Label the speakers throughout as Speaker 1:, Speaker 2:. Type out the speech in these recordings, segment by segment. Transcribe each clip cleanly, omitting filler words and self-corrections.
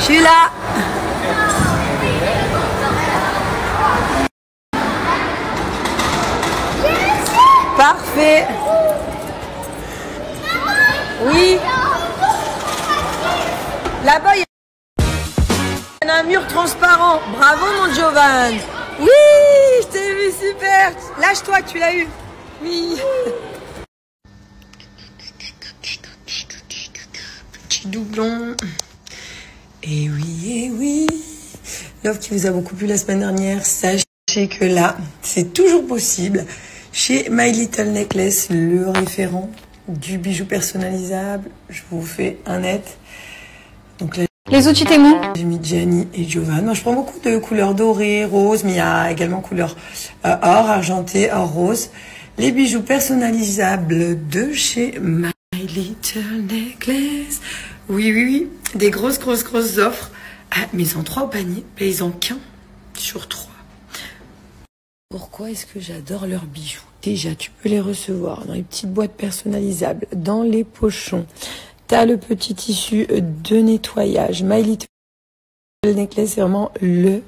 Speaker 1: suis là. Parfait. Oui. Là-bas, il y a un mur transparent. Bravo, mon Jovan. Oui, je t'ai vu, super. Lâche-toi, tu l'as eu. Oui. Petit doublon. Et oui. L'offre qui vous a beaucoup plu la semaine dernière, sachez que là, c'est toujours possible. Chez My Little Necklace, le référent du bijou personnalisable, je vous fais un net. Donc là,
Speaker 2: les outils Temu.
Speaker 1: J'ai mis Gianni et Jovan. Moi, je prends beaucoup de couleurs dorées, roses, mais il y a également couleur or, argenté, or rose. Les bijoux personnalisables de chez My Little Necklace. Oui. Des grosses offres. Ah, mais ils ont 3 au panier, mais ils ont qu'un sur 3. Pourquoi est-ce que j'adore leurs bijoux? Déjà, tu peux les recevoir dans les petites boîtes personnalisables, dans les pochons. Tu as le petit tissu de nettoyage. My Little Necklace, c'est vraiment le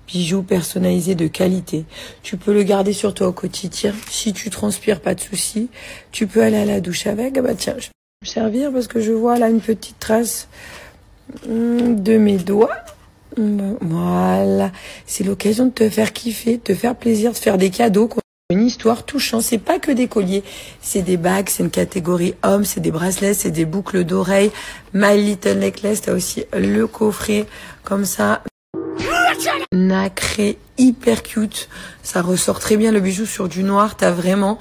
Speaker 1: bijou personnalisé de qualité. Tu peux le garder sur toi au quotidien. Si tu transpires, pas de souci. Tu peux aller à la douche avec. Ah bah tiens, je vais me servir parce que je vois là une petite trace de mes doigts. Voilà, c'est l'occasion de te faire kiffer, de te faire plaisir, de faire des cadeaux, quoi. Une histoire touchante, c'est pas que des colliers, c'est des bagues, c'est une catégorie homme, c'est des bracelets, c'est des boucles d'oreilles. My Little Necklace, t'as aussi le coffret comme ça, nacré, hyper cute. Ça ressort très bien le bijou sur du noir. T'as vraiment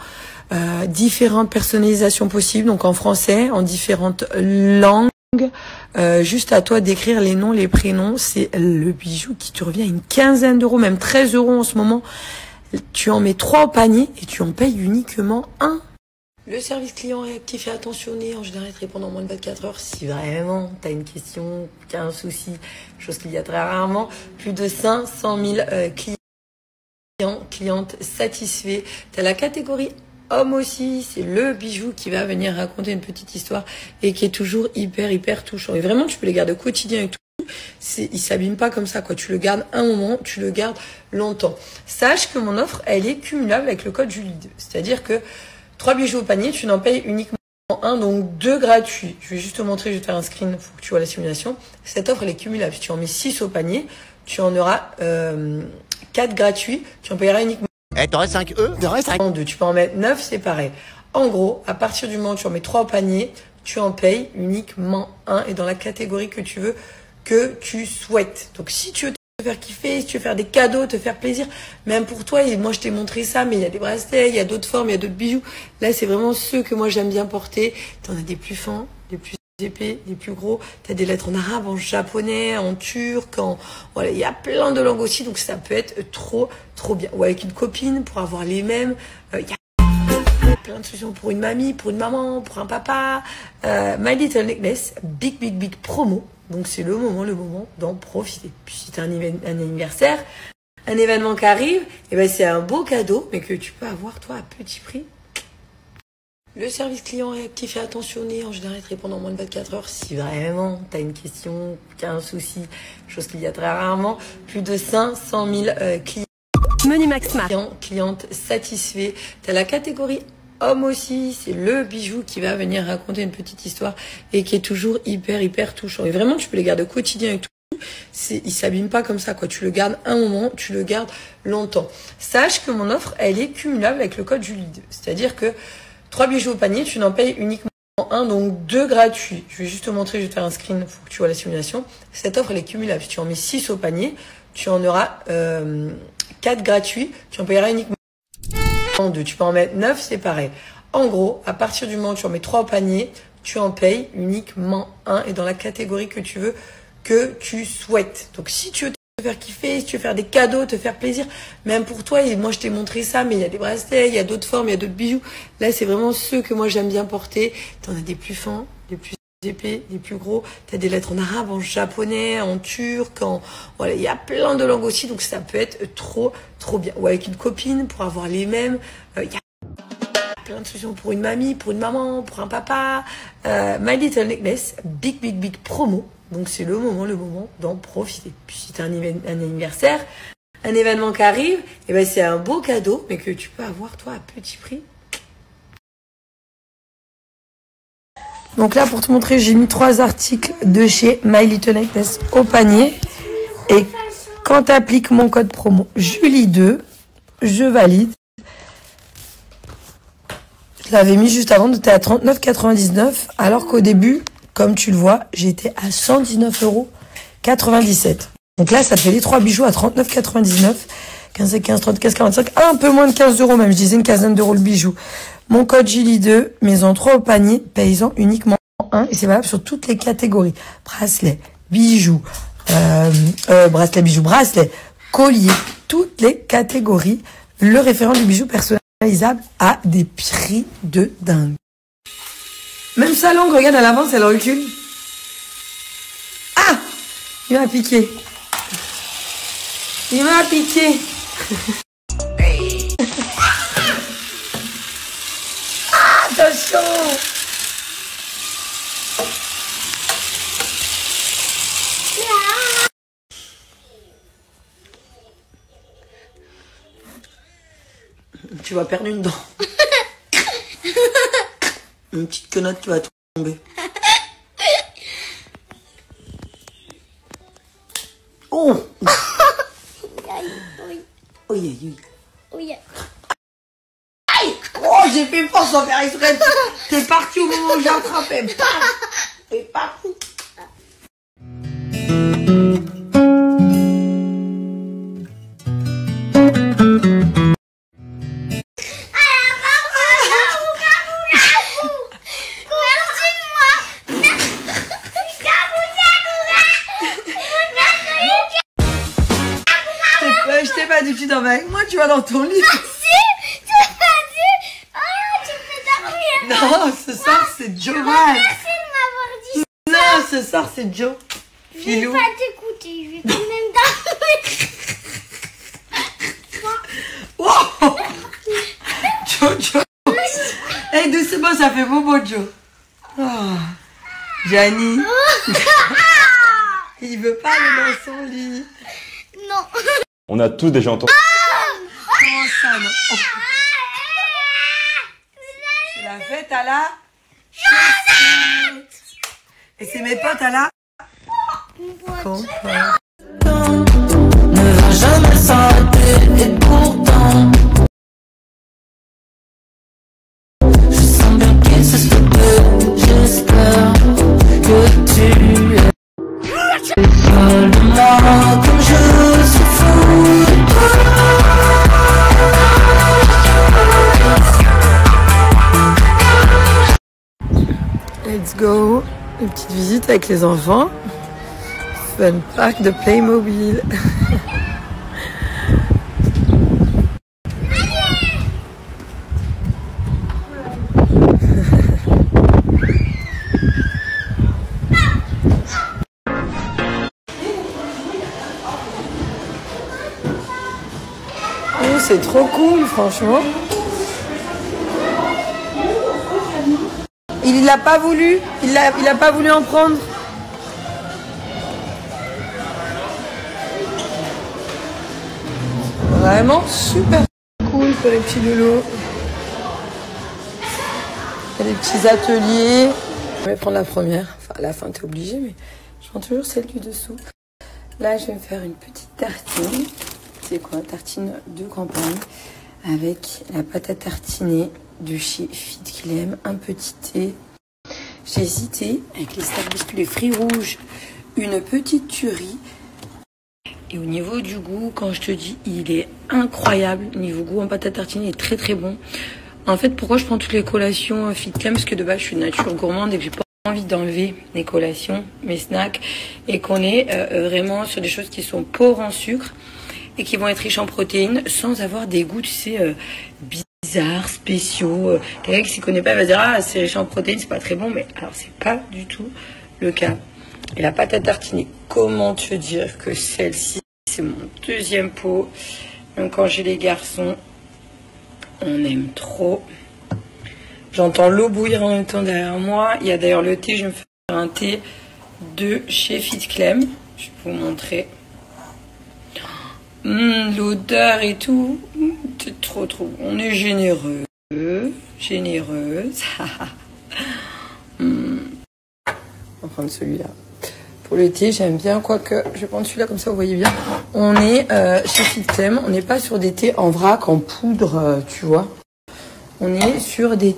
Speaker 1: différentes personnalisations possibles, donc en français, en différentes langues. Juste à toi d'écrire les noms, les prénoms. C'est le bijou qui te revient à une quinzaine d'euros, même 13 € en ce moment. Tu en mets 3 au panier et tu en payes uniquement 1. Le service client réactif et attentionné, en général, te répond en moins de 24 heures. Si vraiment tu as une question, tu as un souci, chose qu'il y a très rarement, plus de 500 000 clientes satisfaits. Tu as la catégorie homme aussi, c'est le bijou qui va venir raconter une petite histoire et qui est toujours hyper touchant. Et vraiment, tu peux les garder au quotidien et tout. Il s'abîme pas comme ça, quoi. Tu le gardes un moment, tu le gardes longtemps. Sache que mon offre, elle est cumulable avec le code Julie2. C'est-à-dire que 3 bijoux au panier, tu n'en payes uniquement 1, donc 2 gratuits. Je vais juste te montrer, je vais te faire un screen pour que tu vois la simulation. Cette offre, elle est cumulable. Si tu en mets 6 au panier, tu en auras 4 gratuits. Tu en payeras uniquement.
Speaker 3: T'aurais 5 E, t'aurais 5.
Speaker 1: Tu peux en mettre 9, c'est pareil. En gros, à partir du moment où tu en mets 3 au panier, tu en payes uniquement 1 et dans la catégorie que tu veux, que tu souhaites. Donc si tu veux te faire kiffer, si tu veux faire des cadeaux, te faire plaisir, même pour toi, et moi je t'ai montré ça, mais il y a des bracelets, il y a d'autres formes, il y a d'autres bijoux. Là, c'est vraiment ceux que moi j'aime bien porter. T'en as des plus fins, des plus épais, des plus gros. T'as des lettres en arabe, en japonais, en turc, voilà, il y a plein de langues aussi, donc ça peut être trop bien. Ou avec une copine pour avoir les mêmes. Il y a plein de solutions pour une mamie, pour une maman, pour un papa. My Little Necklace, big promo. Donc c'est le moment d'en profiter. Puis si tu as un anniversaire, un événement qui arrive, et ben c'est un beau cadeau, mais que tu peux avoir toi à petit prix. Le service client réactif et attentionné, en général, te répond en moins de 24 heures. Si vraiment tu as une question, tu as un souci, chose qu'il y a très rarement, plus de 500 000
Speaker 2: Menu Max Smart.
Speaker 1: clientes satisfaits. Tu as la catégorie homme aussi, c'est le bijou qui va venir raconter une petite histoire et qui est toujours hyper touchant. Et vraiment, tu peux les garder au quotidien et tout. Il s'abîme pas comme ça, quoi. Tu le gardes un moment, tu le gardes longtemps. Sache que mon offre, elle est cumulable avec le code Julie2. C'est-à-dire que 3 bijoux au panier, tu n'en payes uniquement 1, donc 2 gratuits. Je vais juste te montrer, je vais te faire un screen pour que tu vois la simulation. Cette offre, elle est cumulable. Si tu en mets 6 au panier, tu en auras 4 gratuits. Tu en payeras uniquement 2. Tu peux en mettre 9, c'est pareil. En gros, à partir du moment où tu en mets 3 au panier, tu en payes uniquement 1 et dans la catégorie que tu veux, que tu souhaites. Donc si tu veux te faire kiffer, si tu veux faire des cadeaux, te faire plaisir, même pour toi, et moi je t'ai montré ça, mais il y a des bracelets, il y a d'autres formes, il y a d'autres bijoux. Là, c'est vraiment ceux que moi j'aime bien porter. T'en as des plus fins, des plus épais, des plus gros. T'as des lettres en arabe, en japonais, en turc, voilà, il y a plein de langues aussi, donc ça peut être trop bien. Ou avec une copine pour avoir les mêmes. Il y a plein de solutions pour une mamie, pour une maman, pour un papa. My Little Necklace, big promo. Donc c'est le moment d'en profiter. Puis si tu as un anniversaire, un événement qui arrive, et ben c'est un beau cadeau, mais que tu peux avoir toi à petit prix. Donc là, pour te montrer, j'ai mis 3 articles de chez My Little Ectess au panier. Et quand tu appliques mon code promo Julie2, je valide. Je l'avais mis juste avant, j'étais à 39,99 €, alors qu'au début, comme tu le vois, j'étais à 119,97 €. Donc là, ça te fait les 3 bijoux à 39,99 €. 15, 15, 30, 15, 45, un peu moins de 15 € même, je disais une quinzaine d'euros le bijou. Mon code Julie2, maison 3 au panier, paysan uniquement 1, et c'est valable sur toutes les catégories. Bracelet, bijoux, bracelet, collier, toutes les catégories. Le référent du bijou personnalisable a des prix de dingue. Même sa langue, regarde, à l'avance, elle recule. Ah! Il m'a piqué. Il m'a piqué. Ah, attention! Tu vas perdre une dent. Une petite quenotte qui va tomber. Oh! Oui. Aïe! Oh, j'ai fait force sans faire exprès. T'es parti au moment où j'ai attrapé. T'es parti. Je t'ai pas dit que tu dormais avec moi, tu vas dans ton lit.
Speaker 4: Ah si, tu m'as dit. Oh, tu me fais dormir.
Speaker 1: Non, ce soir c'est Joe.
Speaker 4: Merci de m'avoir dit.
Speaker 1: Non, ce soir c'est Joe.
Speaker 4: Je vais
Speaker 1: Filou.
Speaker 4: pas t'écouter, je vais quand même dormir.
Speaker 1: Oh Joe. Hey, doucement, ça fait bobo, Joe. Oh. Gianni. Il veut pas aller dans son lit.
Speaker 4: Non.
Speaker 5: On a tous déjà entendu.
Speaker 1: Comment ça, non? Oh. C'est la fête à la chaussette. Et c'est mes potes à la compote. Ne va jamais s'arrêter et pourtant je sens bien qu'il se stopper. J'espère que tu es. Parle de moi comme je suis fou de toi. Let's go. Une petite visite avec les enfants. Fun park de Playmobil. Oh, c'est trop cool, franchement. Il l'a pas voulu. Il a pas voulu en prendre. Vraiment super cool pour les petits loulous. Il y a des petits ateliers. Je vais prendre la première. Enfin, à la fin, t'es obligé, mais je prends toujours celle du dessous. Là, je vais me faire une petite tartine. C'est quoi? Tartine de campagne avec la pâte à tartiner de chez Fit Clem, un petit thé. J'ai hésité avec les steaks biscuits, les fruits rouges, une petite tuerie. Et au niveau du goût, quand je te dis, il est incroyable. Niveau goût en pâte à tartiner, il est très très bon. En fait, pourquoi je prends toutes les collations Fit Clem? Parce que de base, je suis de nature gourmande et que j'ai pas envie d'enlever mes collations, mes snacks, et qu'on est vraiment sur des choses qui sont pauvres en sucre et qui vont être riches en protéines sans avoir des goûts, tu sais, bizarres, spéciaux. Quelqu'un qui s'y connaît pas va dire ah c'est riche en protéines, c'est pas très bon, mais alors c'est pas du tout le cas. Et la pâte à tartiner, comment te dire que celle-ci c'est mon deuxième pot. Donc quand j'ai les garçons, on aime trop. J'entends l'eau bouillir en même temps derrière moi. Il y a d'ailleurs le thé, je vais me faire un thé de chez Fit Clem. Je vais vous montrer. L'odeur et tout. C'est trop. On est généreux. Généreuse. On va prendre celui-là. Pour le thé, j'aime bien, quoique je vais prendre celui-là comme ça, vous voyez bien. On est chez Fit Clem, on n'est pas sur des thés en vrac, en poudre, tu vois. On est sur des